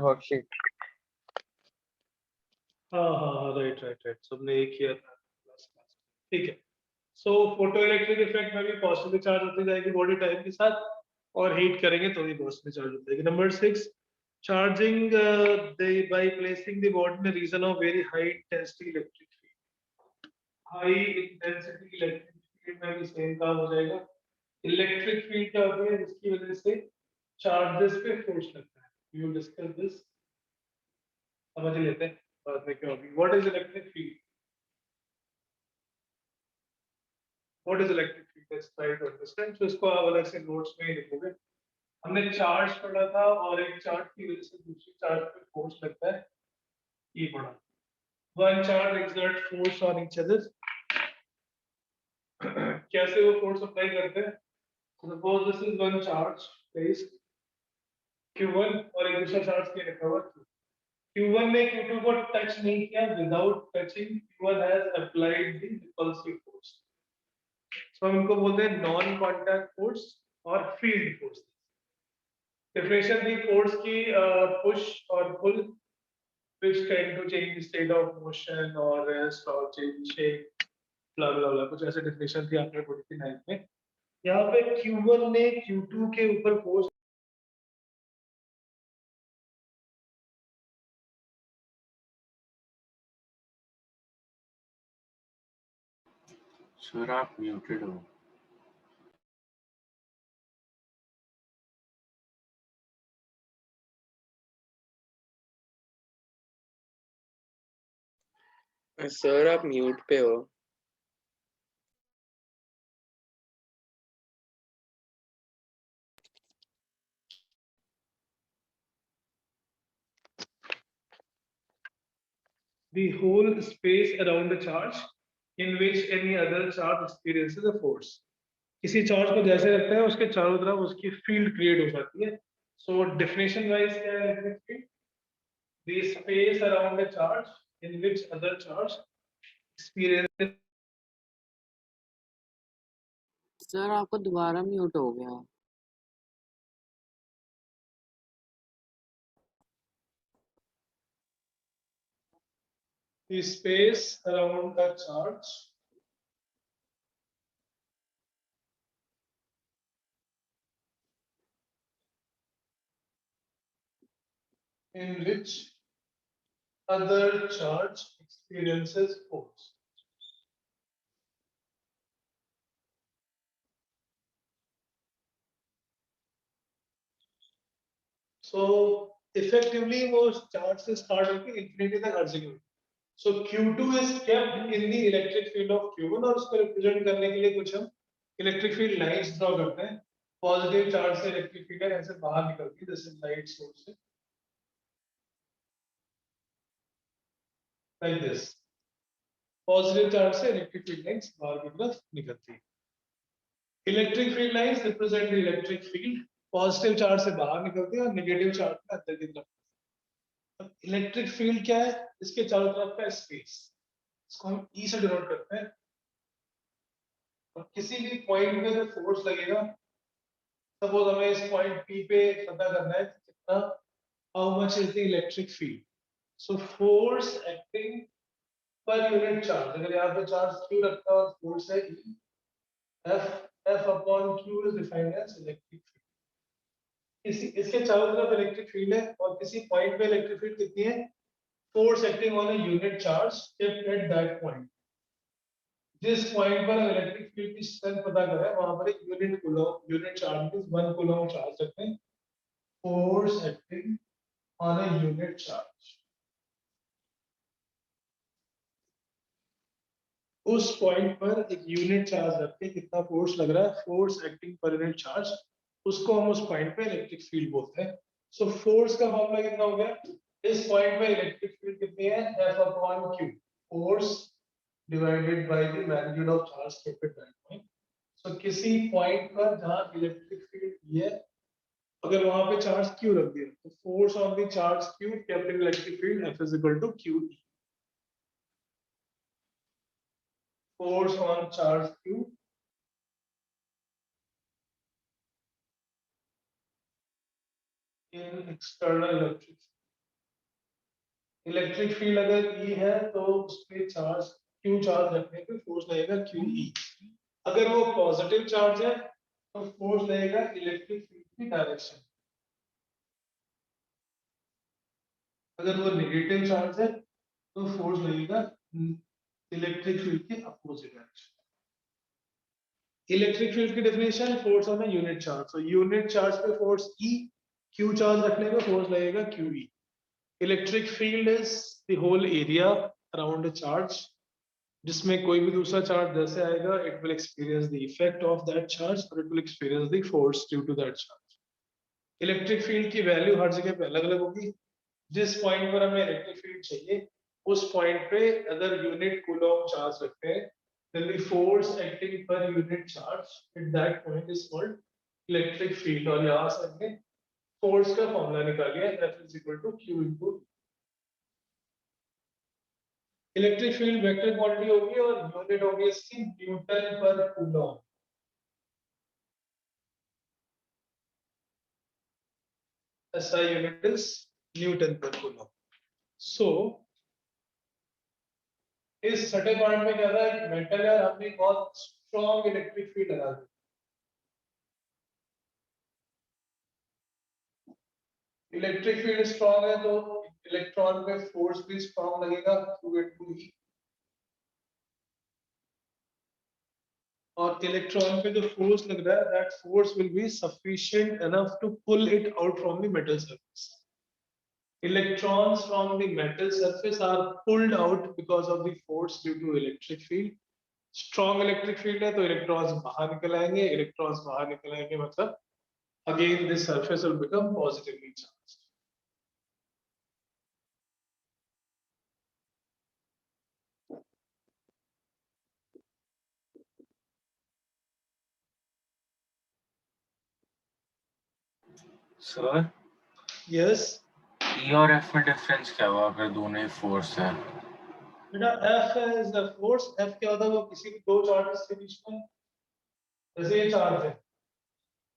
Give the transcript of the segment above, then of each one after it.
Worksheet. हाँ हाँ हाँ, राइट राइट राइट, सबने एक किया था। ठीक है। सो फोटो इलेक्ट्रिक इफेक्ट में भी पॉजिटिव चार्ज होती जाएगी बॉडी टाइम के साथ, और हीट करेंगे तो भी पॉजिटिव चार्ज हो जाएगी। Number 6, charging by placing the body in region of very high intensity electric field. High intensity electric field में भी सेम काम हो जाएगा। इलेक्ट्रिक फील्ड क्या होती है जिसकी वजह से चार्जेस पे फोर्स लगता है। यू डिस्कस दिस, समझ लेते हैं बाद में क्या होगी। What is electric field? What is electric field? Let's try to understand. तो इसको आप अलग से नोट्स में ही लिखोगे। हमने चार्ज पढ़ा था और एक चार्ज की वजह से दूसरी चार्ज पे फोर्स लगता है, ये पढ़ा। One charge exert force on each other. कैसे वो फोर्स अप्लाई करते हैं? Suppose this is one charge placed Q1 और एक दूसरा चार्ज के रखा हुआ Q1 ने Q2 को टच नहीं किया, without touching Q1 has applied the repulsive force. So हम इनको बोलते हैं नॉन कांटेक्ट फोर्स और फील्ड फोर्स। डिफिनेशन दी फोर्स की पुश और pull which tend to change the state of motion or rest or change shape, blah blah blah, कुछ ऐसे definition थी आपने पढ़ी थी 9th में। यहाँ पे Q1 ने Q2 के ऊपर फोर्स। सर आप म्यूटेड हो। सर आप म्यूट पे हो। The whole space around the charge in which any other charge experiences a force. किसी चार्ज को जैसे रखते हैं उसके चारों तरफ उसकी फील्ड क्रिएट हो जाती है। सो डेफिनेशन वाइज क्या है electric field? The space around a charge in which other charge experiences। Sir आपको दोबारा म्यूट हो गया। The space around a charge in which other charge experiences force. So effectively वो चार्ज से start होकर infinity तक हर जगह। So Q2 is kept in the electric field of Q1 और उसको रिप्रेजेंट करने के लिए कुछ हम इलेक्ट्रिक फील्ड लाइंस ड्रॉ करते हैं। पॉजिटिव चार्ज से इलेक्ट्रिक फील्ड ऐसे बाहर निकलती है जैसे लाइट सोर्स से, like this। पॉजिटिव चार्ज से इलेक्ट्रिक फील्ड लाइंस बाहर की तरफ निकलती है। Electric field lines represent the electric field. Positive charge से बाहर निकलती है और नेगेटिव चार्ज से अंदर की तरफ। इलेक्ट्रिक फील्ड क्या है? इसके चारों तरफ का स्पेस, इसको हम E से डिनोट करते हैं। और किसी भी पॉइंट पे जो फोर्स लगेगा, सपोज हमें इस पॉइंट P पे पता करना है कितना, how much is the electric field. So force acting per unit charge, अगर यहाँ पे चार्ज Q रखता है और फोर्स है E, F upon Q is defined as electric field. इसके चारों तरफ इलेक्ट्रिक फील्ड है और किसी पॉइंट पे इलेक्ट्रिक फील्ड कितनी है? Force acting on a unit charge kept at that point. जिस पॉइंट पर इलेक्ट्रिक फील्ड की स्ट्रेंथ पता करें वहां पर एक unit coulomb, unit charge means 1 coulomb charge रखते हैं। Force acting on a unit charge, उस पॉइंट पर एक यूनिट चार्ज रख के कितना फोर्स लग रहा है, force acting per unit charge, उसको हम उस पॉइंट पे इलेक्ट्रिक फील्ड बोलते हैं। सो फोर्स का फॉर्मूला कितना हो गया? इस पॉइंट पे इलेक्ट्रिक फील्ड कितनी है? F upon Q, force divided by the magnitude of charge kept at that point. So किसी पॉइंट पर जहां इलेक्ट्रिक फील्ड ये, अगर वहां पे चार्ज Q रख दिया तो force on the charge Q kept in electric field F is equal to QE। Force on charge Q in external electric field electric field अगर E है तो उस पे चार्ज Q चार्ज रखने पे फोर्स लगेगा QE। अगर वो पॉजिटिव चार्ज है तो फोर्स लगेगा इलेक्ट्रिक फील्ड की डायरेक्शन। अगर वो नेगेटिव चार्ज है तो फोर्स लगेगा इलेक्ट्रिक फील्ड के अपोजिट डायरेक्शन। इलेक्ट्रिक फील्ड की definition, force on a unit charge. So unit charge पे फोर्स E, Q चार्ज रखने पे फोर्स लगेगा QE। Electric field is the whole area around a charge, जिसमें कोई भी दूसरा चार्ज जैसे आएगा it will experience the effect of that charge और it will experience the force due to that charge. Electric field की value हर जगह पे अलग अलग होगी। जिस पॉइंट पर हमें इलेक्ट्रिक फील्ड चाहिए उस पॉइंट पे अगर यूनिट कूलॉम चार्ज रखते हैं then the force acting per unit charge at that point is called electric field। और यहाँ से हमने फोर्स का फॉर्मूला निकाल लिया, F is equal to Q into electric field vector quantity होगी और यूनिट होगी इसकी न्यूटन पर Coulomb. SI unit is Newton पर कूलॉम। सो इस छठे पार्ट में क्या था, एक मेटल है, हमने बहुत स्ट्रॉन्ग इलेक्ट्रिक फील्ड लगा दी। इलेक्ट्रिक फील्ड स्ट्रॉन्ग है तो इलेक्ट्रॉन पे फोर्स भी स्ट्रॉन्ग लगेगा Q into E। और इलेक्ट्रॉन पे जो फोर्स लग रहा है that force will be sufficient enough to pull it out from the metal surface. Electrons from the metal surface are pulled out because of the force due to electric field। Strong electric field है तो electrons बाहर निकल आएंगे, electrons बाहर निकल आएंगे मतलब again this surface will become positively charged। Sir Yes, E और F में डिफरेंस क्या हुआ अगर दोनों ही फोर्स है? बेटा F is the force। F क्या होता है, वो किसी भी दो चार्जेस के बीच में, जैसे ये चार्ज है,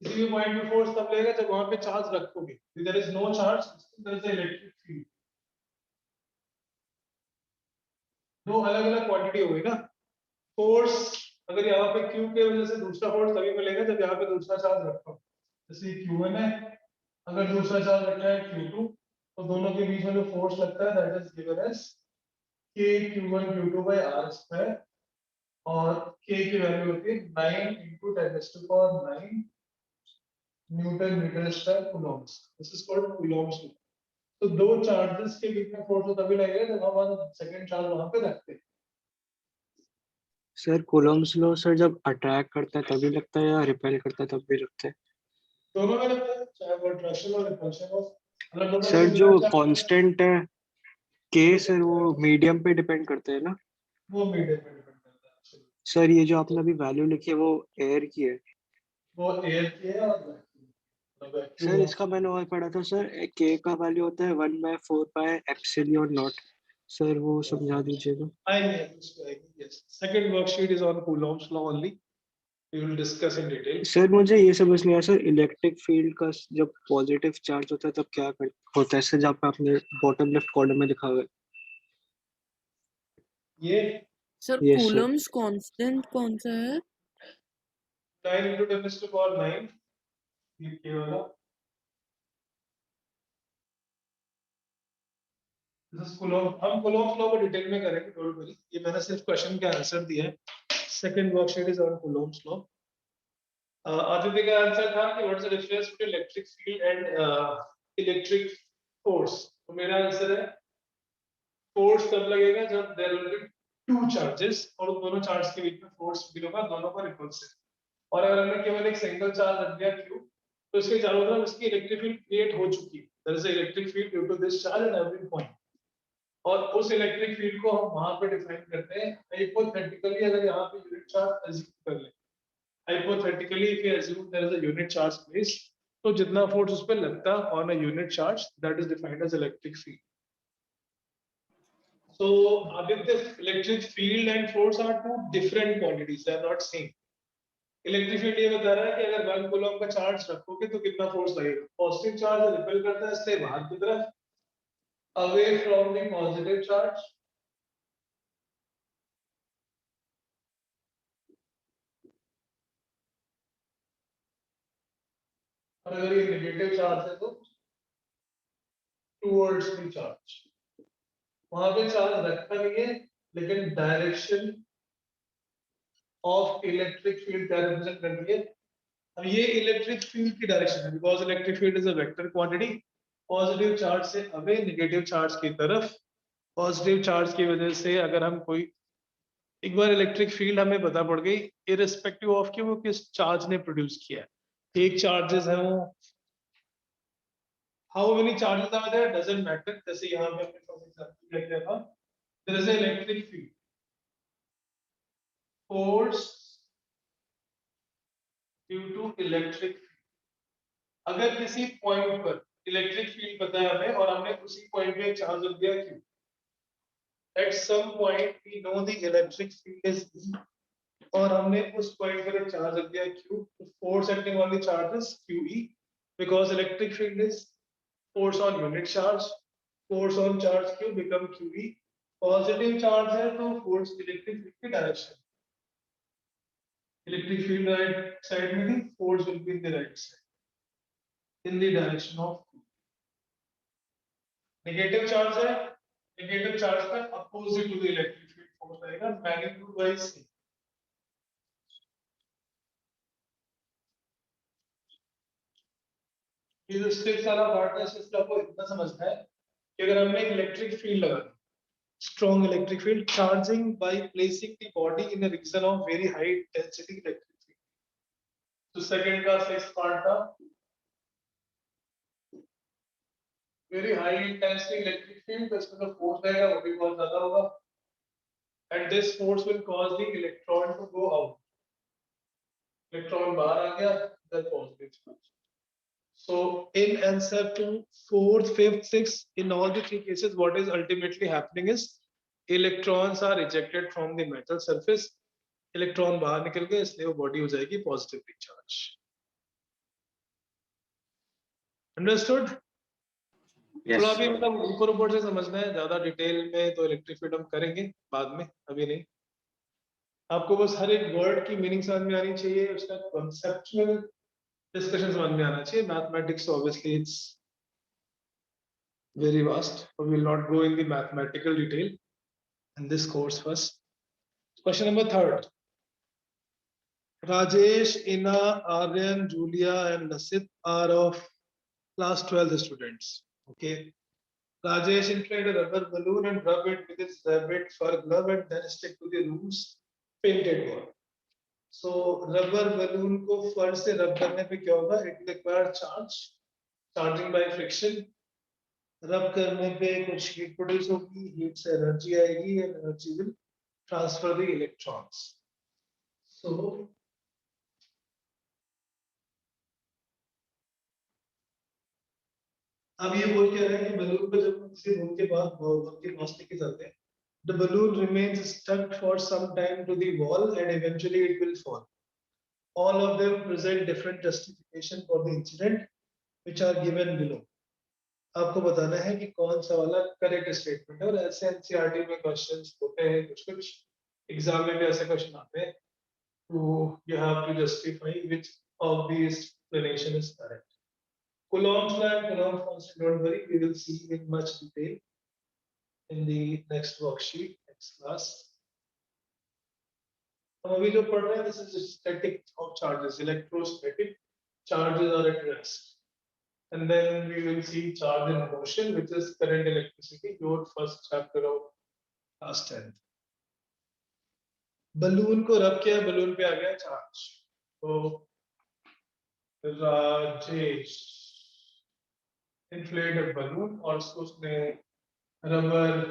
किसी भी पॉइंट पे फोर्स तब लगेगा जब वहां पे चार्ज रखोगे। There is no charge, there is electric field. दो अलग अलग क्वांटिटी हो गई ना। फोर्स अगर यहाँ पे Q के वजह से दूसरा फोर्स तभी मिलेगा जब यहाँ पे दूसरा चार्ज रखो। जैसे Q1 है, अगर दूसरा चार्ज रखा है Q2 तो दोनों के बीच में जो फोर्स लगता है that is given as K Q1 Q2 by R square. और K की वैल्यू होती है 9 into 10⁹ newton metre square coulombs. This is called Coulomb's law. तो दो चार्जेस के बीच में फोर्स तभी लगेगा जब हम सेकंड चार्ज वहां पे रखते हैं। सर कूलॉम्स लॉ सर जब अट्रैक्ट करता है तभी लगता है या रिपेल करता है तब भी लगता है? दोनों में लगता है, चाहे वो अट्रैक्शन और रिपल्शन हो। अगर दोनों सर में जो मिलना चाहते हैं, कांस्टेंट है के सर वो मीडियम पे डिपेंड करता है ना? वो मीडियम पे डिपेंड करता है। actually। सर ये जो आपने अभी वैल्यू लिखी है वो एयर की है? वो एयर की है और वैक्यूम सर है। इसका मैंने और पढ़ा था सर, के का वैल्यू होता है 1/4 पाई एप्सिलॉन नॉट। सर वो समझा दीजिएगा। आएंगे उस पे आएंगे। Yes, second worksheet is on Coulomb's law only, we will discuss in detail. Sir मुझे ये समझ नहीं आया सर, इलेक्ट्रिक फील्ड का जब पॉजिटिव चार्ज होता है तब क्या होता है सर, जहाँ पे आपने बॉटम लेफ्ट कॉर्नर में दिखा हुआ है? ये sir yes sir. Coulomb's constant कौन सा है? 9 into 10⁹ ये के वाला। This is Coulomb. हम कूलॉम्स लॉ को डिटेल में करेंगे, डोंट वरी। ये मैंने सिर्फ क्वेश्चन का आंसर दिया है। Second worksheet is on Coulomb's law. Aditya का आंसर था कि what's the difference between electric field and electric force. तो मेरा आंसर है फोर्स तब लगेगा जब there will be two charges और उन दोनों चार्ज के बीच में फोर्स भी होगा, दोनों पर रिपल्सिव। और अगर हमने केवल एक सिंगल चार्ज रख दिया Q तो इसके चारों तरफ इसकी इलेक्ट्रिक फील्ड क्रिएट हो चुकी है। There is electric field due to this charge at every point. और उस इलेक्ट्रिक फील्ड को हम वहां पे डिफाइन करते हैं हाइपोथेटिकली। अगर यहाँ पे यूनिट चार्ज अज्यूम कर ले, hypothetically if you assume there is a unit charge placed, तो जितना फोर्स उस पर लगता on a unit charge that is defined as electric field। So Aditya, electric field and force are two different quantities, they are not same। Electric field ये बता रहा है कि अगर 1 कूलम का चार्ज रखोगे तो कितना फोर्स लगेगा। पॉजिटिव चार्ज रिपेल करता है इससे बाहर की तरफ, away from the positive charge. और अगर ये नेगेटिव चार्ज है तो टुवर्ड्स द चार्ज। वहां पे चार्ज रखा नहीं है, लेकिन डायरेक्शन ऑफ इलेक्ट्रिक फील्ड क्या रिप्रेजेंट करती है। अब ये इलेक्ट्रिक फील्ड की डायरेक्शन है, because electric field is a vector quantity. Positive charge से अवे नेगेटिव चार्ज की तरफ। पॉजिटिव चार्ज की वजह से अगर हम कोई एक बार इलेक्ट्रिक फील्ड हमें पता पड़ गई, इररिस्पेक्टिव ऑफ कि वो किस चार्ज ने प्रोड्यूस किया है। एक चार्जेस है वो, how many charges are there doesn't matter. जैसे यहाँ पे अपने पास एग्जांपल लिया गया था, there is a electric field force due to electric field. अगर किसी पॉइंट पर इलेक्ट्रिक फील्ड पता है हमें और हमने उसी पॉइंट पे चार्ज रख दिया Q, at some point we know the electric field is E, और हमने उस पॉइंट पर चार्ज रख दिया Q, तो force acting on the charge is QE, because electric field is force on unit charge, force on charge Q become QE। Positive charge है तो force electric field की direction, electric field right side में थी, force will be in the right side in the direction of. Negative charge है, negative charge का opposite to the electric field force आएगा, magnitude wise same. ये जो sticks वाला part है, इसको आपको इतना समझना है कि अगर हमने एक इलेक्ट्रिक फील्ड लगा दी, strong electric field charging by placing the body in a region of very high intensity electric field। तो सेकंड का सिक्स पार्ट था, very high intensity electric field, इसमें जो फोर्स आएगा वो भी बहुत ज्यादा होगा, and this force will cause the electron to go out। Electron बाहर आ गया, then positive charge। So in answer to fourth, fifth, sixth, in all the three cases, what is ultimately happening is electrons are ejected from the metal surface। Electron बाहर निकल गए, इसलिए वो body हो जाएगी positively charge. Understood? Yes, थोड़ा भी sir. मतलब ऊपर ऊपर से समझना है, ज्यादा डिटेल में तो इलेक्ट्रिक फील्ड हम करेंगे बाद में, अभी नहीं। आपको बस हर एक वर्ड की मीनिंग समझ में आनी चाहिए, उसका कॉन्सेप्चुअल डिस्कशन समझ में आना चाहिए। Mathematics obviously it's very vast, but we will not go in the mathematical detail in this course first. Question number third. Rajesh, Ina, Aryan, Julia, and Nasit are of class 12 students. Okay. Rajesh inflated a rubber balloon and rub it with his rabbit fur glove and then stick to the room's painted wall. So rubber balloon को fur से rub करने पे क्या होगा? It will require charge, charging by friction। रब करने पे कुछ हीट प्रोड्यूस होगी, हीट से एनर्जी आएगी and energy will transfer the electrons. So अब ये बोल क्या रहा है कि बलून को जब किसी रूम के बाद वॉल के पास लेके जाते हैं, the balloon remains stuck for some time to the wall and eventually it will fall। all of them present different justification for the incident which are given below। आपको बताना है कि कौन सा वाला करेक्ट स्टेटमेंट है, और ऐसे एनसीईआरटी में क्वेश्चंस होते हैं, कुछ एग्जाम में भी ऐसे क्वेश्चन आते हैं, तो you have to justify which of the explanation is correct. Coulomb's law and Coulomb's constant, don't worry, we will see in much detail in the next worksheet, next class। हम अभी जो पढ़ रहे हैं, this is static of charges, electrostatic charges are at rest। And then we will see charge in motion, which is current electricity, your first chapter of class 10। Balloon को रब किया, balloon पे आ गया चार्ज। तो राजेश इन्फ्लेट अ बलून और उसको उसने rubber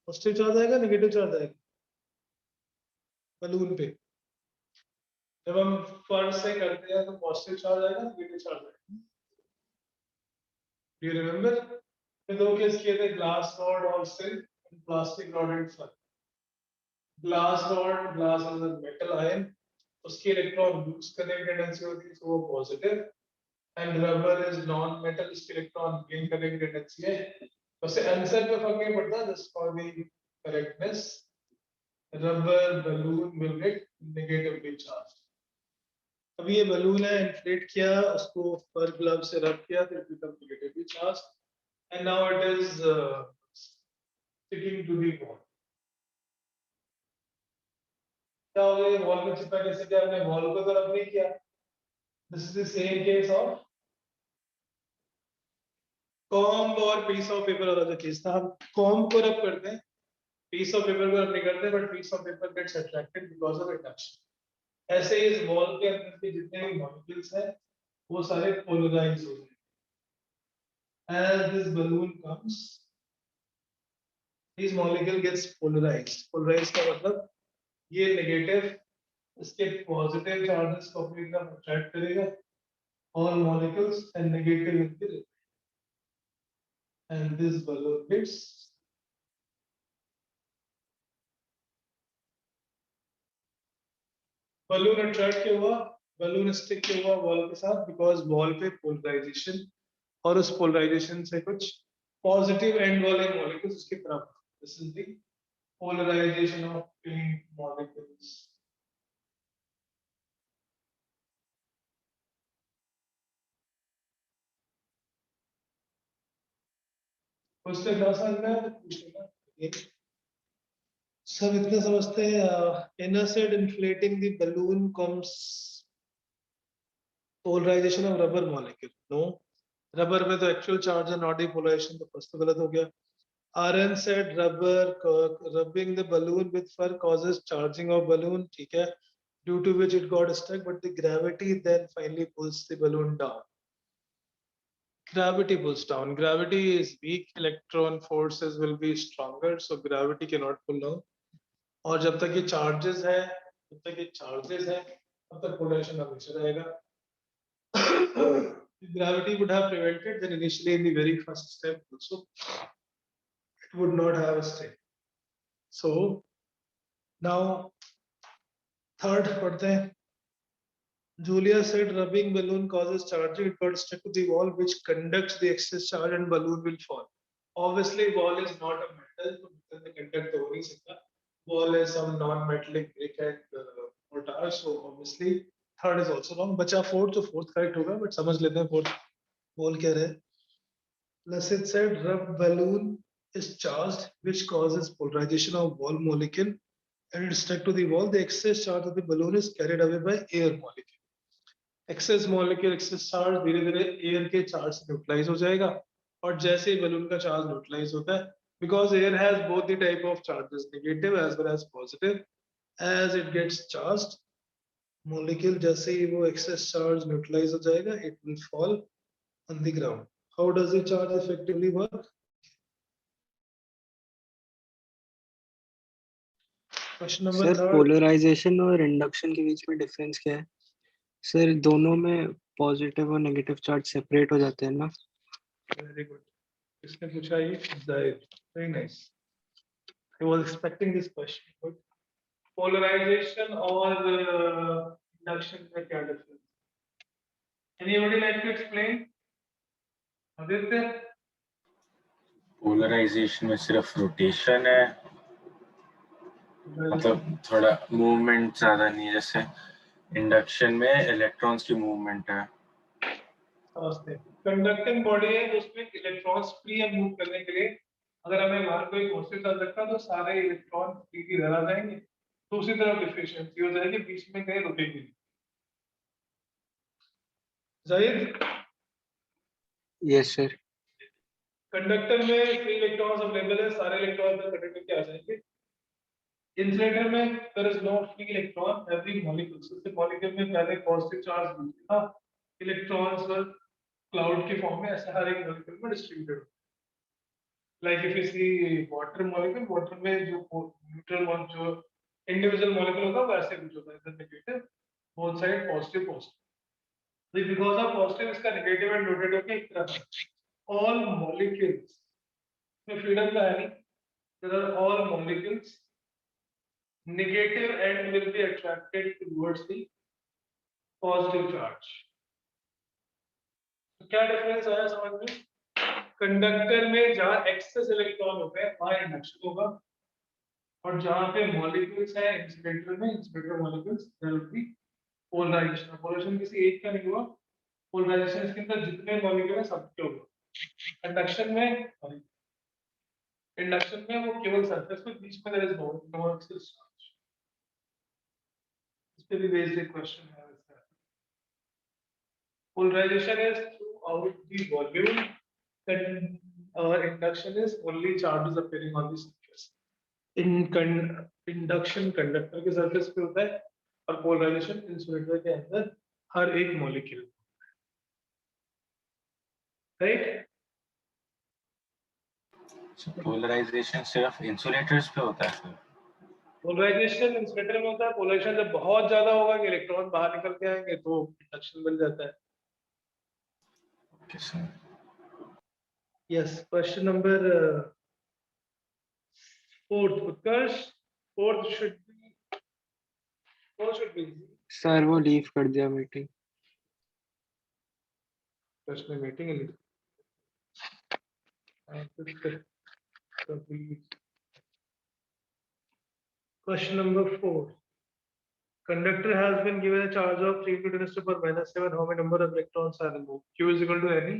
positive charge आएगा, नेगेटिव चार्ज आएगा बलून पे। जब हम फर्स्ट से करते हैं तो पॉजिटिव चार्ज आएगा, नेगेटिव चार्ज आएगा। Do you remember? ये दो केस किए थे, ग्लास रॉड और silk, plastic rod and fur. Glass rod, glass is a metal ion, उसकी इलेक्ट्रॉन लूज करने की टेंडेंसी होती है, तो वो positive. And rubber is non metal, इसकी इलेक्ट्रॉन गेन करने की टेंडेंसी है। वैसे आंसर पे फर्क नहीं पड़ता, just for the correctness rubber balloon will get negatively charge. अभी ये बलून है, इन्फ्लेट किया, उसको फर ग्लव से रब किया, तो it become negatively charge and now it is sticking to the wall. क्या हो गया, वॉल पे चिपका कैसे किया आपने, वॉल को तो रब नहीं किया। This is the same case of comb और पीस ऑफ पेपर वाला जो केस था। हम कॉम्ब को रब करते हैं, पीस ऑफ पेपर को रब नहीं करते, but piece of paper gets attracted because of induction. ऐसे ही इस वॉल के अंदर के जितने भी मॉलिक्यूल्स हैं वो सारे पोलराइज हो गए। As this balloon comes this molecule gets polarised. Polarised का मतलब ये नेगेटिव इसके पॉजिटिव चार्जेस को अपनी तरफ अट्रैक्ट करेगा, all molecules and negative will be repelled. And this balloon hits balloon attract क्यों हुआ, balloon stick क्यों हुआ wall के साथ, because wall पे polarization और उस polarization से कुछ positive end वाले molecules उसकी तरफ। This is the polarization of pink molecules. उससे क्या समझ में आया, पूछेगा सब इतने समझते हैं। inner side inflating the balloon comes polarization of rubber molecule. No, rubber में तो actual charge है, not the polarization, तो first तो गलत हो गया। RN said rubber rubbing the balloon with fur causes charging of balloon, ठीक है, due to which it got stuck, but the gravity then finally pulls the balloon down. Gravity pulls down. Gravity is weak, electron forces will be stronger, so gravity cannot pull down. और जब तक ये charges है, जब तक ये charges है, तब तक polarization हमेशा रहेगा। Gravity would have prevented, then initially in the very first step also it would not have stayed. So now third पढ़ते हैं। Julia said rubbing balloon causes charging, it got stuck to the wall which conducts the excess charge and balloon will fall. Obviously wall is not a metal, so the conduct हो नहीं सकता। Wall is some non-metallic brick and mortar, so obviously third is also wrong। बचा fourth, तो fourth correct होगा, but समझ लेते हैं fourth wall क्या रहे। Lassit said rub balloon is charged, which causes polarization of wall molecule and it stuck to the wall. The excess charge of the balloon is carried away by air molecule. Excess molecule, excess charge धीरे धीरे air के charge से neutralize हो जाएगा, और जैसे ही balloon का charge neutralize होता है, because air has both the type of charges, negative as well as positive, as it gets charged, molecule जैसे ही वो excess charge neutralize हो जाएगा, it will fall on the ground. How does the charge effectively work? Question number sir third. Polarisation और induction के बीच में difference क्या है सर? दोनों में पॉजिटिव और नेगेटिव चार्ज सेपरेट हो जाते हैं ना? Very good. किसने पूछा ये? Zaid. Very nice. I was expecting this question. Good. Polarization और induction में क्या difference? Anybody like to explain? आदित्य? पोलराइजेशन में सिर्फ रोटेशन है, मतलब थोड़ा मूवमेंट ज्यादा नहीं है। जैसे इंडक्शन में इलेक्ट्रॉन्स की मूवमेंट है। कंडक्टिंग बॉडी है, उसमें इलेक्ट्रॉन्स फ्री है मूव करने के लिए। अगर हमें बाहर कोई फोर्सेस चल रखा तो सारे इलेक्ट्रॉन फ्री की तरह जाएंगे, दूसरी तरफ डिफिशिएंसी हो जाएगी, बीच में कहीं रुकेगी। जाहिर यस सर। कंडक्टर में फ्री इलेक्ट्रॉन्स अवेलेबल है, सारे इलेक्ट्रॉन कंडक्टर के आ जाएंगे। इंसुलेटर में there is no free electron, every molecule, सबसे मॉलिक्यूल में पहले पॉजिटिव चार्ज था, इलेक्ट्रॉन्स वर क्लाउड के फॉर्म में ऐसे हर एक मॉलिक्यूल में distributed. Like if you see water molecule, water में जो न्यूट्रल वन जो इंडिविजुअल मॉलिक्यूल होगा वो ऐसे कुछ होता है, इधर negative, both side positive positive. तो बिकॉज़ ऑफ पॉजिटिव इसका नेगेटिव एंड रोटेट होके एक तरफ ऑल मॉलिक्यूल्स में फ्रीडम का है नहीं, there are all molecules negative end will be attracted towards the positive charge. तो क्या डिफरेंस आया समझ में? कंडक्टर में जहां एक्सेस इलेक्ट्रॉन होते हैं वहां इंडक्शन होगा, और जहां पे मॉलिक्यूल्स है इंसुलेटर में, insulator molecules, there will be polarisation. Polarisation किसी एक का नहीं हुआ, पोलराइजेशन इसके अंदर जितने मॉलिक्यूल है सबके होगा. कंडक्शन में, इंडक्शन में वो केवल सरफेस पे, बीच में there is no excess charge. इस पे भी बेसिक क्वेश्चन है. Polarization is throughout the volume, and induction is only charges appearing on the surface. Induction conductor के surface पे होता है, और polarization insulator के अंदर हर एक molecule. Right? पोलराइजेशन सिर्फ इंसुलेटर्स पे होता है. Polarization insulator में होता है. Polarization जब बहुत ज्यादा होगा कि इलेक्ट्रॉन बाहर निकल के आएंगे तो induction बन जाता है. Okay sir. Yes, question number 4th. Utkarsh, 4th should be easy. Sir वो लीव कर दिया मीटिंग. प्रश्न मीटिंग है. Question number 4. Conductor has been given a charge of 3 × 10⁻⁷. How many number of electrons are removed? Q is equal to any.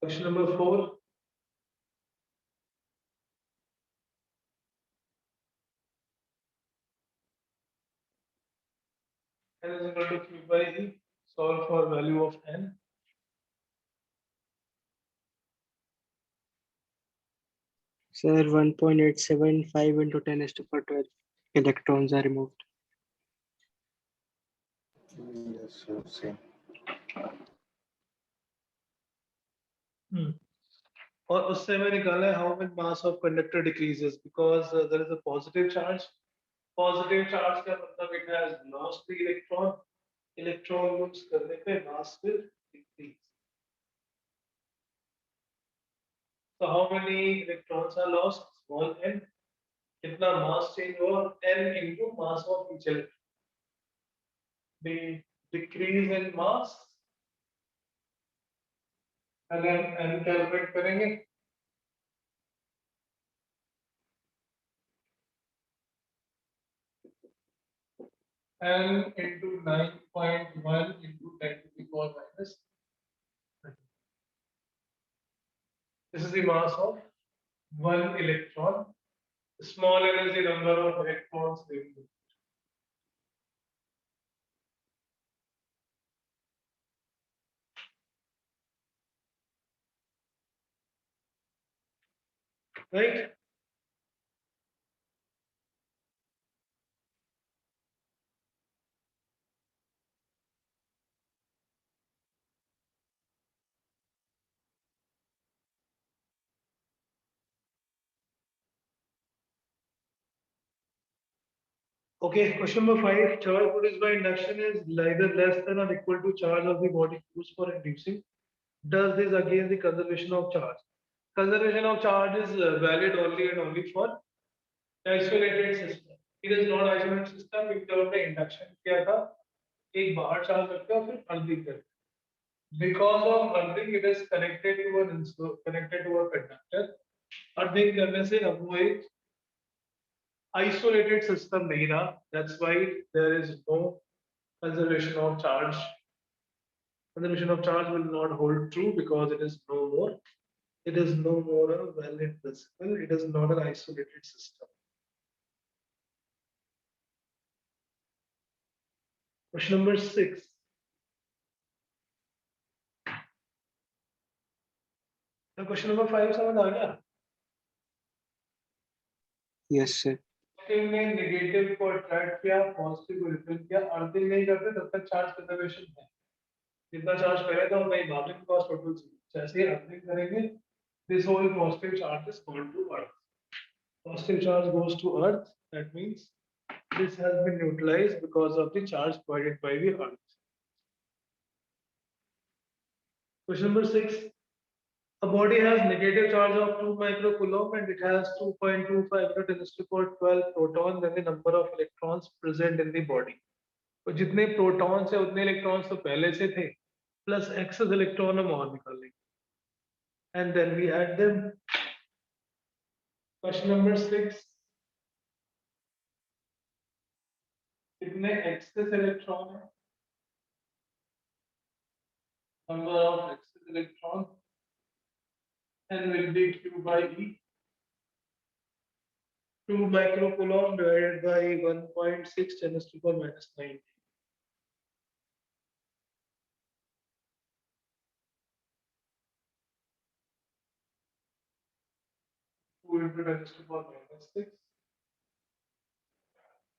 Question number 4. N is equal to Q by E. Solve for value of N. Sir, 1.875 into 10⁻12 electrons are removed. Yes sir, same. और उससे हमें निकालना है how much mass of conductor decreases, because there is a positive charge. Positive charge का मतलब it has lost the electron. Electron lose करने पे mass will decrease. So how many electrons are lost? Small n. कितना mass change हुआ? n into mass of each electron. The decrease in mass, अगर हम n calculate करेंगे n into 9.1 into 10 to the power minus 30. This is the mass of one electron. Small n is the number of electrons removed. Right? Okay, question number 5. Charge produced by induction is either less than or equal to charge of the body used for inducing. Does this against the conservation of charge? Conservation of charge is valid only and only for isolated system. It is not isolated system. if हमने induction किया था, एक बाहर charge रखते हैं फिर earthing करते हैं. Because of earthing, it is connected to a conductor. Earthing करने से अब वो एक isolated system नहीं रहा. That's why there is no conservation of charge. Conservation of charge will not hold true because it is no more a valid principle. It is not an isolated system. Question number 6. Now question number 5 समझ आ गया? Yes sir. Positive ने negative को attract किया, positive को repel किया. Earthing नहीं करते तब तक चार्ज कंजर्वेशन है. जितना चार्ज करे तो वही बाउंडिंग कॉस्ट टोटल. जैसे ही अर्थिंग करेंगे, this whole positive charge is gone to earth. Positive charge goes to earth. That means this has been neutralized because of the charge provided by the earth. Question number 6. A body has negative charge of 2 microcoulomb and it has 2.25 × 10⁻12 protons, then the number of electrons present in the body. तो जितने protons है उतने electrons तो पहले से थे, plus access electron हम और निकाल लेंगे, and then we add them. Question number 6, कितने एक्सेस इलेक्ट्रॉन है, number of excess electron, and will be Q by E. 2 microcoulomb divided by 1.6 × 10⁻⁹. 2 × 10⁻⁶.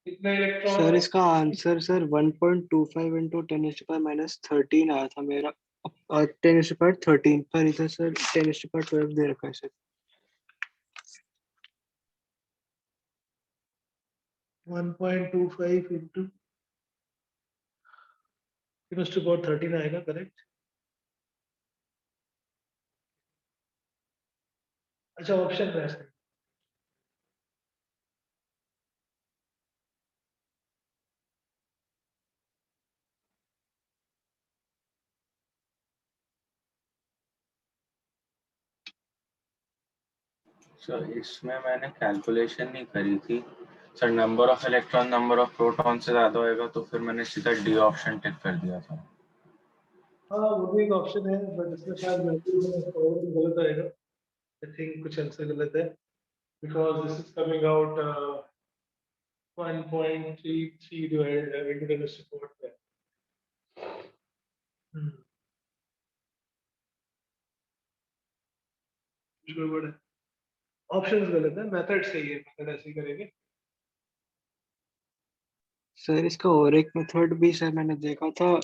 कितने इलेक्ट्रॉन? सर इसका आंसर सर 1.25 × 10⁻13 आया था मेरा, 10⁻13 पर इधर सर 10⁻12 दे रखा है सर. 1.25 into 10⁻13 आएगा, करेक्ट. अच्छा, ऑप्शन बेस्ट है. सर इसमें मैंने कैलकुलेशन नहीं करी थी sir, number of electron number of proton से ज्यादा होएगा तो फिर मैंने सीधा डी ऑप्शन टिक कर दिया था. हाँ, वो भी एक ऑप्शन है, बट इसमें शायद गलत आएगा. आई थिंक कुछ आंसर गलत है, because this is coming out 1.33 divided into 10⁻⁴. Options गलत है, मेथड सही है, मेथड ऐसे ही करेंगे. सर इसका और एक मेथड भी सर मैंने देखा था,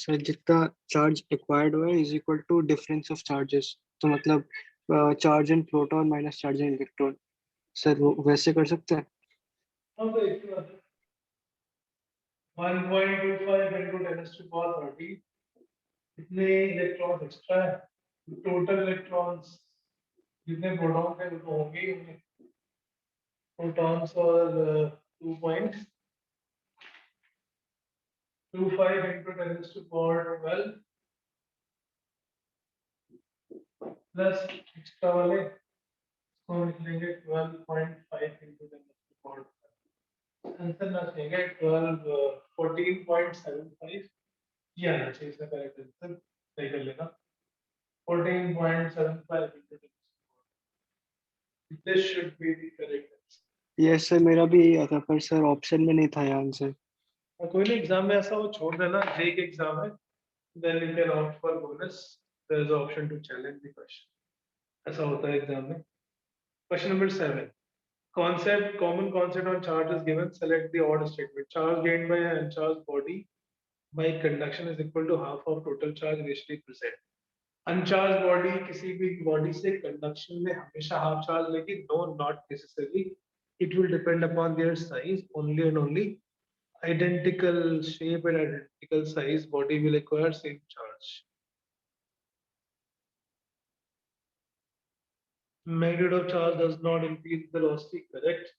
सर जितना चार्ज एक्वायर्ड हुआ है is equal to difference of charges, तो मतलब charge in proton minus charge in electron. Sir वो वैसे कर सकते हैं? हाँ, तो एक बात है. 1.25 into 10⁻13, कितने इलेक्ट्रॉन्स एक्स्ट्रा है, टोटल इलेक्ट्रॉन्स जितने प्रोटॉन थे वो तो होंगे ही होंगे. प्रोटॉन्स और 2.25 into 10⁻12 प्लस एक्स्ट्रा वाले तो निकलेंगे 12.5 into 10⁻12. आंसर ना चाहिए 14.75. ये आना चाहिए इसका करेक्ट आंसर. सही कर लेना. 14.75 into 10⁻12. This should be the correct answer. Yes sir, मेरा भी यही आता, पर सर ऑप्शन में नहीं था ये आंसर. और कोई नहीं, एग्जाम में ऐसा वो छोड़ देना, जे के एग्जाम है, then you can opt for bonus. There is an option to challenge the question. ऐसा होता है एग्जाम में. Question number 7. Common concept on charge is given. Select the odd statement. Charge gained by an uncharged body by conduction is equal to half of total charge initially present. Uncharged body किसी भी body से conduction में हमेशा half charge लेगी? No, not necessarily. It will depend upon their size only and only. Identical shape and identical size body will acquire same charge. Magnitude of charge does not increase velocity, correct?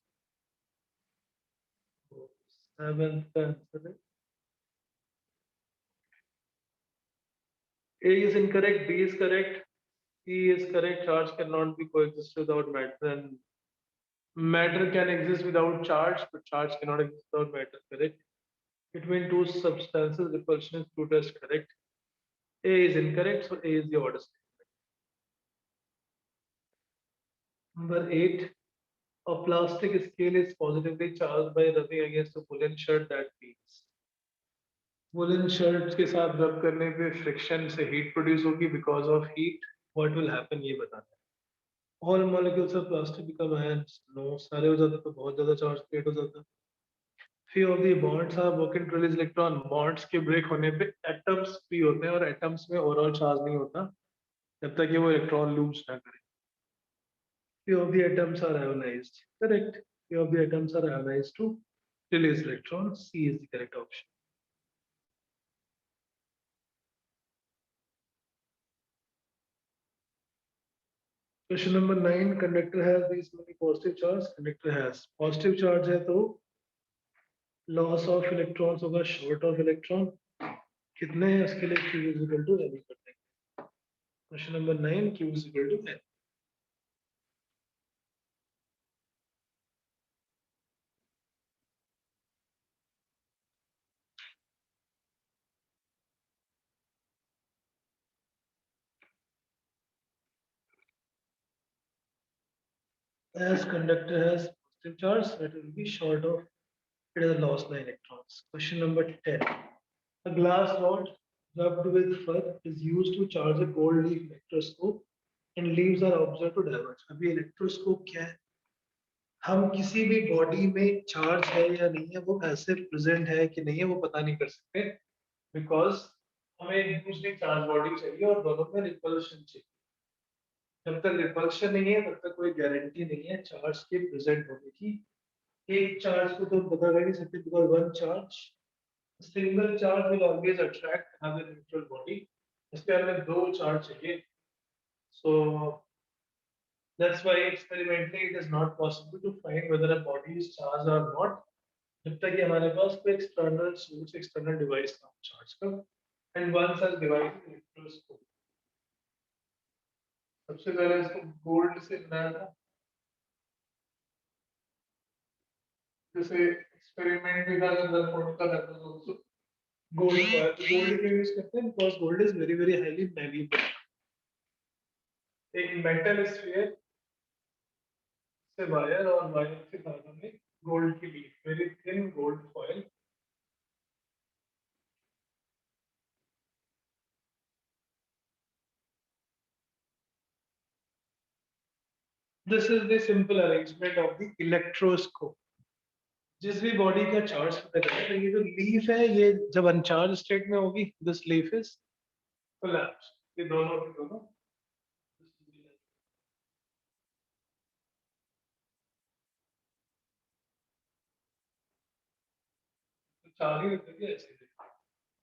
Seventh answer. A is incorrect, B is correct, C is correct. Charge cannot be coexist without matter, and matter can exist without charge, but charge cannot exist without matter, correct? Between two substances, repulsion is true test, correct? A is incorrect, so A is the odd statement. Number 8. A plastic scale is positively charged by rubbing against a woolen shirt. That means woolen shirts के साथ rub करने पे friction से heat produce होगी. Because of heat, what will happen ये बताना है. All molecules of plastic become ions. No, सारे हो जाते तो बहुत ज़्यादा charge create हो जाता. Few of the bonds are broken to release electron. Bonds के break होने पे atoms free होते हैं और atoms में overall charge नहीं होता जब तक ये वो electron loops ना करें. Few of the atoms are ionized. Correct. Few of the atoms are ionized to release electrons. C is the correct option. Question number 9, conductor has this many positive charge. Conductor has positive charge है तो loss of electrons होगा short of electron. कितने हैं इसके लिए Q is equal to L करते हैं. Question number 9, Q is equal to L. As conductor has positive charge, that will be short of it has lost the electrons. Question number 10. A glass rod rubbed with fur is used to charge a gold leaf electroscope and leaves are observed to diverge. अभी electroscope क्या है? हम किसी भी body में charge है या नहीं है वो ऐसे प्रेजेंट है कि नहीं है वो पता नहीं कर सकते, बिकॉज हमें एक दूसरी चार्ज बॉडी चाहिए और दोनों में रिपल्शन चाहिए. जब तक रिपल्शन नहीं है तब तक कोई गारंटी नहीं है चार्ज के प्रेजेंट होने की. एक चार्ज को तो पता कर नहीं सकते because one charge single charge will always attract another neutral body. इसके हमें दो चार्ज चाहिए. सो that's why experimentally it is not possible to find whether a body is charged or not जब तक कि हमारे पास कोई एक्सटर्नल सोर्स एक्सटर्नल डिवाइस ना हो चार्ज का. And one such device electroscope. सबसे पहले इसको गोल्ड से बनाया था. जैसे एक्सपेरिमेंट भी था जब फोटो का था तो गोल्ड क्यों यूज करते हैं because gold is very very highly malleable. एक मेटल स्फीयर से वायर और वायर के धागा में गोल्ड की leaf very thin gold foil. This is the simple arrangement of the electroscope. जिस भी बॉडी का चार्ज पता चले तो ये जो लीफ है ये जब अनचार्ज स्टेट में होगी दिस लीफ इज कोलैप्स. ये दोनों के दोनों चार्ज ही रखेंगे ऐसे.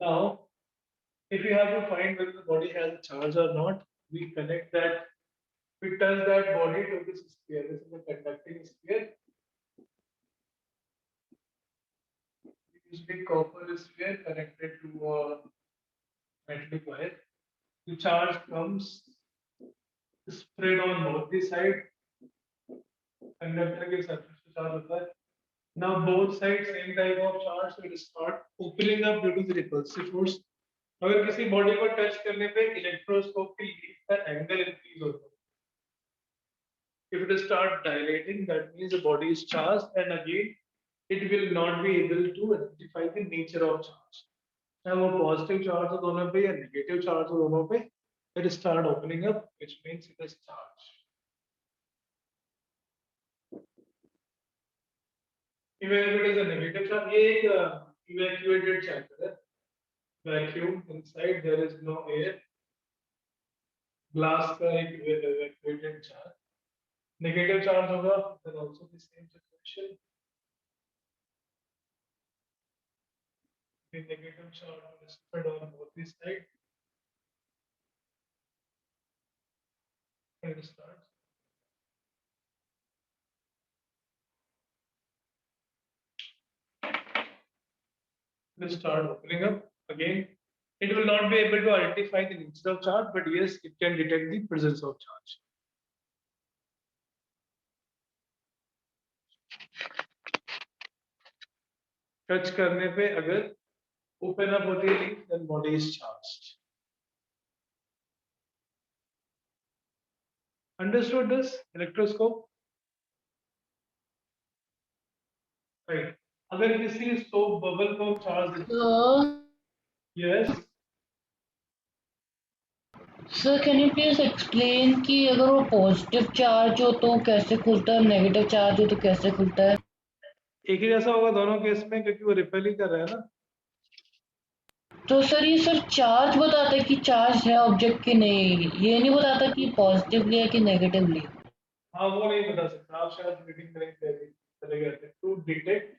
Now, if you have to find whether the body has a charge or not, we connect that. We touch that body to this sphere. This is a conducting sphere. Usually copper sphere connected to a metallic wire. The charge comes spread on both the side. Conductor के surface पे charge होता है. Now both sides same type of charge will start opening up due to the repulsive force. अगर किसी body को touch करने पे electroscope की लीफ का एंगल इंक्रीज होता है. If it start dilating, that means the body is charged, and again it will not be able to identify the nature of charge. चाहे वो पॉजिटिव चार्ज हो दोनों पे या नेगेटिव चार्ज हो दोनों पे, it start opening up, which means it is charged. Even if it is a negative charge, ये एक evacuated chamber है. Vacuum inside, there is no air. Glass का एक evacuated charge. Negative charge होगा, then also the same situation. The negative charge will spread on both the sides. And it starts. Will start opening up again. It will not be able to identify the nature of charge, but yes, it can detect the presence of charge. Touch करने पे अगर open up होती है then body is charged. Understood this electroscope? Right. अगर किसी soap bubble को charge yes sir can you please explain कि अगर वो पॉजिटिव चार्ज हो तो कैसे खुलता है, नेगेटिव चार्ज हो तो कैसे खुलता है? एक ही जैसा होगा दोनों केस में क्योंकि वो रिपेल ही कर रहा है ना. तो सर ये सर चार्ज बताता है कि चार्ज है ऑब्जेक्ट की नहीं, ये नहीं बताता कि पॉजिटिवली है कि नेगेटिवली. हाँ वो नहीं बता सकता. आप शायद रीडिंग करेंगे चले गए थे. To detect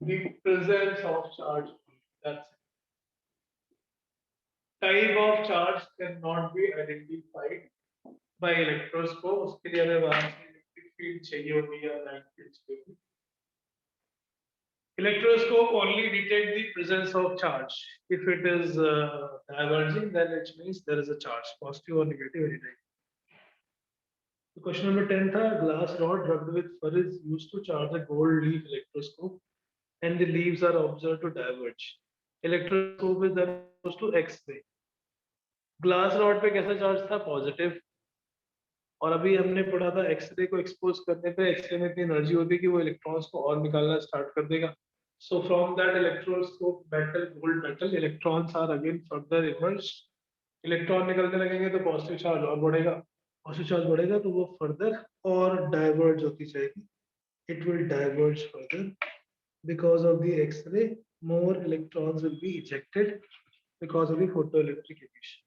the presence of charge. That's it. Type of charge cannot be identified by electroscope, उसके लिए हमें वहां से इलेक्ट्रिक फील्ड चाहिए होगी या लाइट फील्ड चाहिए होगी। Electroscope only detect the presence of charge. If it is diverging, then it means there is a charge, positive or negative any type. So question number 10 था, glass rod rubbed with fur is used to charge a gold leaf electroscope and the leaves are observed to diverge. Electroscope is then opposed to X-ray. Glass rod पे कैसा charge था? Positive. और अभी हमने पढ़ा था x ray को expose करने पे एक्सरे में इतनी एनर्जी होती है कि वो इलेक्ट्रॉन्स को और निकालना स्टार्ट कर देगा। So from that electroscope metal, gold metal, electrons are again further emerged. इलेक्ट्रॉन निकलने लगेंगे तो पॉजिटिव चार्ज और बढ़ेगा, पॉजिटिव चार्ज बढ़ेगा तो वो फर्दर और डाइवर्ज होती जाएगी। It will diverge further because of the X-ray, more electrons will be ejected because of the photoelectric emission.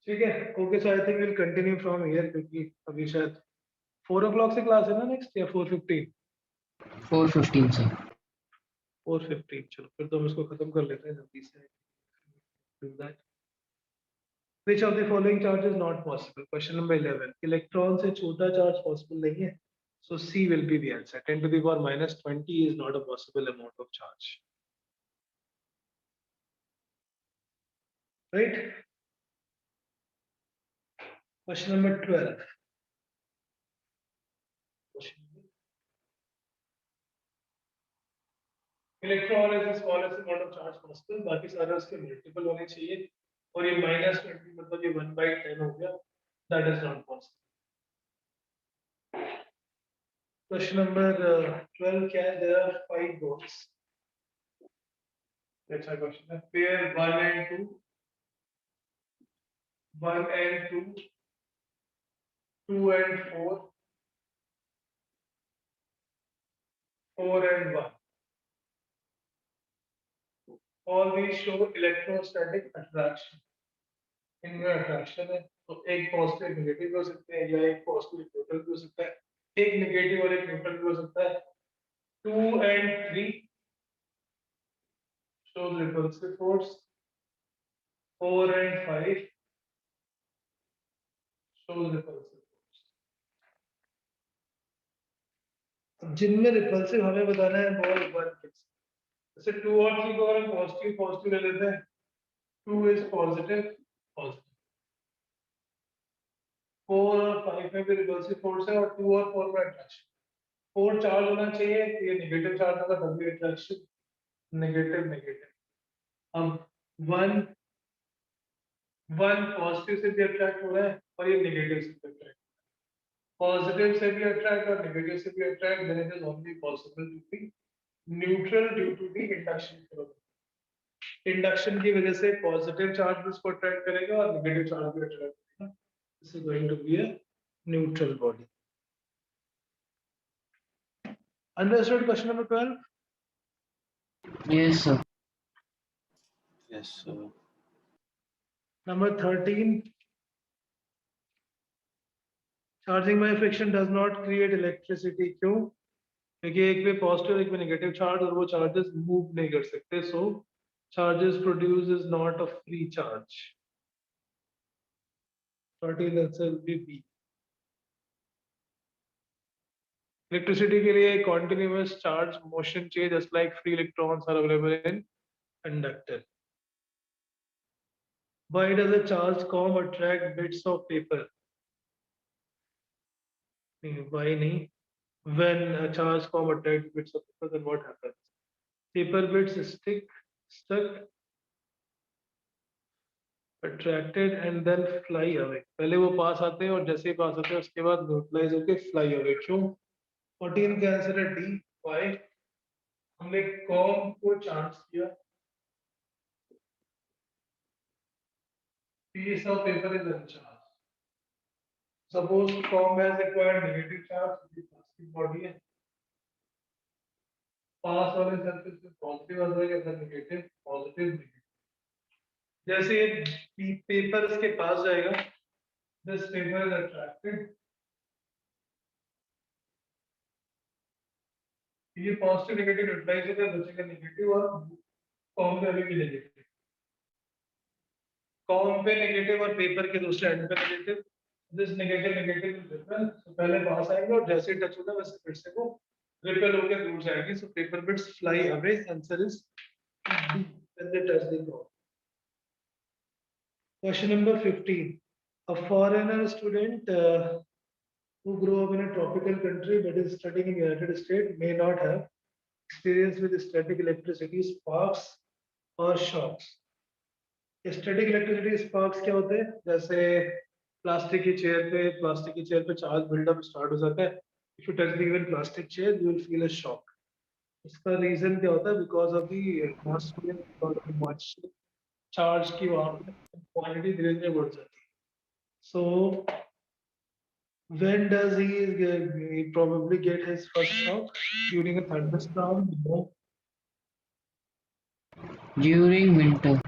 ठीक है, okay. So I think will continue from here, क्योंकि अभी शायद 4 o'clock से क्लास है ना नेक्स्ट, या 4:15? 4:15 से। 4:15, चलो फिर तो हम इसको खत्म कर लेते हैं जल्दी से। Do that. Which of the following charge is not possible? Question number 11. Electron से छोटा चार्ज पॉसिबल नहीं है, so C will be the answer. 10 to the power minus 20 is not a possible amount of charge. Right? Question number 12. Electron is the smallest amount of charge possible, बाकी सारे उसके multiple होने चाहिए, और ये -20 मतलब ये 1/10 हो गया, that is not possible. Question number 12 क्या है? There are 5 balls. अच्छा क्वेश्चन है, pair 1 and 2, 1 and 2, 2 and 4, 4 and 1. All these show electrostatic attraction. इनमें अट्रैक्शन है, तो एक पॉजिटिव नेगेटिव भी हो सकते हैं, या एक पॉजिटिव न्यूट्रल भी हो सकता है, एक नेगेटिव और एक न्यूट्रल भी हो सकता है। 2 and 3 show repulsive force. 4 and 5 show repulsive force. अब जिनमें रिपल्सिव हमें बताना है बॉल 1 फिक्स। जैसे 2 और 3 को अगर हम पॉजिटिव पॉजिटिव ले लेते हैं, 2 इज पॉजिटिव पॉजिटिव, 4 और 5 में भी रिपल्सिव फोर्स है, और 2 और 4 में अट्रैक्शन। 4 चार्ज होना चाहिए, ये नेगेटिव चार्ज होगा, तब भी अट्रैक्शन नेगेटिव नेगेटिव। अब 1 पॉजिटिव से भी अट्रैक्ट हो रहा है, और ये नेगेटिव से भी अट्रैक्ट, पॉजिटिव से भी अट्रैक्ट और नेगेटिव से भी attract, then it is only possible to be neutral due to the induction. Induction की वजह से पॉजिटिव चार्ज इसको अट्रैक्ट करेगा और नेगेटिव चार्ज भी अट्रैक्ट करेगा। This is going to be a neutral body. Understood question number 12? Yes, sir. Yes, sir. Number 13. Charging by friction does not create electricity. क्यों? क्योंकि एक पे पॉजिटिव एक पे नेगेटिव चार्ज, और वो चार्जेस मूव नहीं कर सकते, so charges produce is not a free charge. 13 answer will be B. Electricity के लिए continuous charge motion चाहिए, just like free electrons are available in conductor. Why does a charge comb attract bits of paper? Why नहीं? When a charge comb attracts bits of paper, then what happens? Paper bits stuck, attracted and then fly away. पहले वो पास आते हैं, और जैसे ही पास आते हैं उसके बाद न्यूट्रलाइज होके fly away. क्यों? 14 का आंसर है डी। Why? हमने कॉम को चार्ज किया, piece of paper is uncharged. Suppose comb has acquired negative charge, the plastic body है, पास वाले सरफेस पे पॉजिटिव आ जाएगा, फिर नेगेटिव पॉजिटिव नेगेटिव। जैसे ये पेपर इसके पास जाएगा, दिस पेपर इज अट्रैक्टेड, ये पॉजिटिव नेगेटिव न्यूट्रलाइज होकर बचेगा नेगेटिव, और कॉम में अभी भी नेगेटिव। कॉम पे नेगेटिव और पेपर के दूसरे एंड पे negative, this negative negative repel, तो पहले पास आएंगे और जैसे ही टच होता है वैसे फिर से वो रिपेल होकर दूर जाएंगे, so paper bits fly away, answer is when they touch the ground. Question number 15. A foreigner student who grew up in a tropical country but is studying in United States may not have experience with static electricity, sparks or shocks. Static electricity sparks क्या होते हैं? जैसे plastic की chair पे charge buildup start हो जाता है. If you touch the even plastic chair, you will feel a shock. इसका रीजन क्या होता है? Because of the atmosphere, because of the moisture, charge की वहां पे क्वांटिटी धीरे धीरे बढ़ जाती है. So when does he probably get his first shock? During a thunderstorm? No. During winter.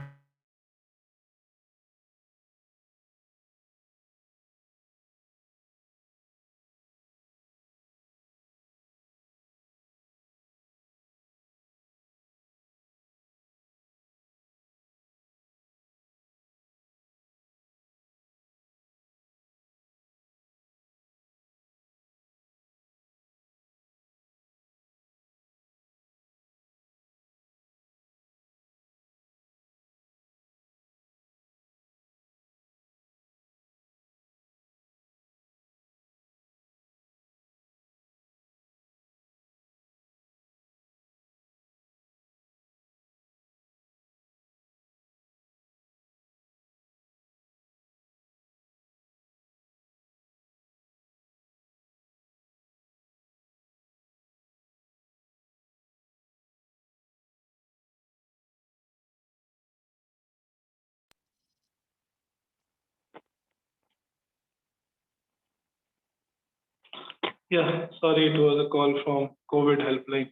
Yeah, sorry, it was a call from COVID helpline,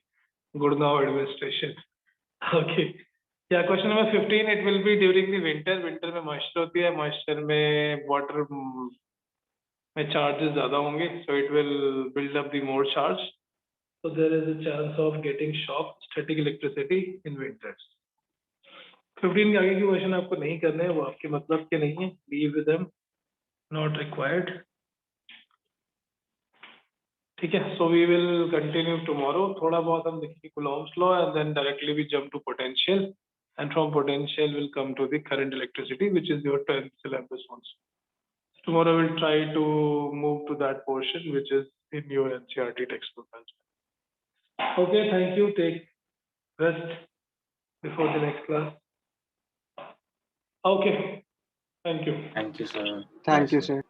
Gurgaon administration. Okay. Yeah, question number 15. It will be during the winter. Winter में moisture होती है, moisture में water में charges ज़्यादा होंगे, so it will build up the more charge. So there is a chance of getting shock, static electricity in winters. 15 के आगे की क्वेश्चन आपको नहीं करने हैं, वो आपके मतलब के नहीं है. Leave with them, not required. ठीक है, so we will continue tomorrow. थोड़ा बहुत हम देखेंगे Coulomb's law and then directly we jump to potential, and from potential we'll come to the current electricity, which is your 10th syllabus also. Tomorrow we'll try to move to that portion which is in your NCERT textbook as well. Okay, thank you. Take rest before the next class. Okay, thank you. Thank you, sir. Thank Bye, you, sir. sir.